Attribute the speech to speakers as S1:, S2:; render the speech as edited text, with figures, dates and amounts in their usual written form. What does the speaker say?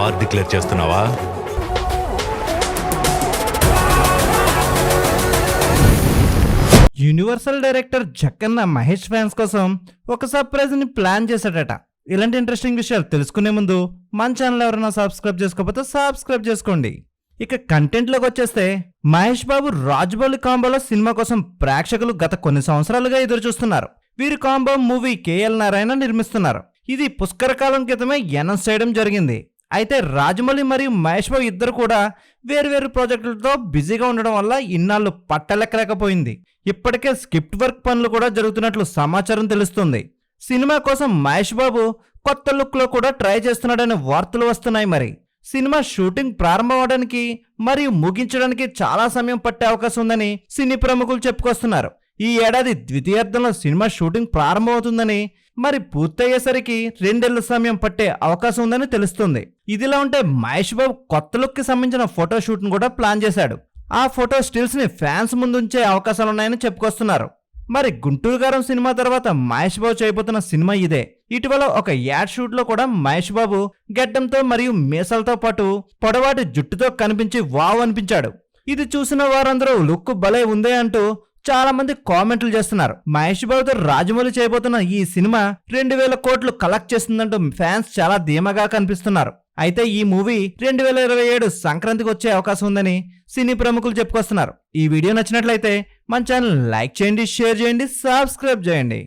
S1: War declare చేస్తున్నావా?
S2: Universal director Jakkanna Mahesh fans కోసం ఒక సర్ప్రైజ్ ని ప్లాన్ చేశాడట. ఇలాంటి ఇంట్రెస్టింగ్ విషయాలు తెలుసుకునే ముందు మన ఛానల్ ఎవరైనా సబ్స్క్రైబ్ చేసుకోకపోతే సబ్స్క్రైబ్ చేసుకోండి. ఇక కంటెంట్ లోకి వచ్చేస్తే, మహేష్ బాబు రాజమౌళి కాంబోలో సినిమా కోసం ప్రేక్షకులు గత కొన్ని సంవత్సరాలుగా ఎదురు చూస్తున్నారు. వీరి కాంబో మూవీ కేఎల్ నారాయణ నిర్మిస్తున్నారు. ఇది పుష్కర కాలం క్రితమే అనౌన్స్ చేయడం జరిగింది. అయితే రాజమౌళి మరియు మహేష్ బాబు ఇద్దరు కూడా వేర్వేరు ప్రాజెక్టులతో బిజీగా ఉండడం వల్ల ఇన్నాళ్ళు పట్టలెక్కలేకపోయింది. ఇప్పటికే స్క్రిప్ట్ వర్క్ పనులు కూడా జరుగుతున్నట్లు సమాచారం తెలుస్తుంది. సినిమా కోసం మహేష్ బాబు కొత్త లుక్ లో కూడా ట్రై చేస్తున్నాడనే వార్తలు వస్తున్నాయి. మరి సినిమా షూటింగ్ ప్రారంభం అవడానికి మరియు ముగించడానికి చాలా సమయం పట్టే అవకాశం ఉందని సినీ ప్రముఖులు చెప్పుకొస్తున్నారు. ఈ ఏడాది ద్వితీయార్థంలో సినిమా షూటింగ్ ప్రారంభమవుతుందని, మరి పూర్తయ్యేసరికి 2 ఏళ్ల సమయం పట్టే అవకాశం ఉందని తెలుస్తుంది. ఇదిలా ఉంటే మహేష్ బాబు కొత్త లుక్ కి సంబంధించిన ఫోటో షూట్ ను కూడా ప్లాన్ చేశాడు. ఆ ఫోటో స్టిల్స్ ని ఫ్యాన్స్ ముందుంచే అవకాశాలున్నాయని చెప్పుకొస్తున్నారు. మరి గుంటూరు గారం సినిమా తర్వాత మహేష్ బాబు చేయబోతున్న సినిమా ఇదే. ఇటీవల ఒక యాడ్ షూట్ లో కూడా మహేష్ బాబు గెడ్డంతో మరియు మీసాలతో పాటు పొడవాటి జుట్టుతో కనిపించి వావ్ అనిపించాడు. ఇది చూసిన వారందరూ లుక్ భలే ఉందే అంటూ చాలా మంది కామెంట్లు చేస్తున్నారు. మహేష్ బాబుతో రాజమౌళి చేయబోతున్న ఈ సినిమా 2000 కోట్లు కలెక్ట్ చేస్తుందంటూ ఫ్యాన్స్ చాలా ధీమాగా కనిపిస్తున్నారు. అయితే ఈ మూవీ 2027 సంక్రాంతికి వచ్చే అవకాశం ఉందని సినీ ప్రముఖులు చెప్పుకొస్తున్నారు. ఈ వీడియో నచ్చినట్లయితే మన ఛానల్ లైక్ చేయండి, షేర్ చేయండి, సబ్స్క్రైబ్ చేయండి.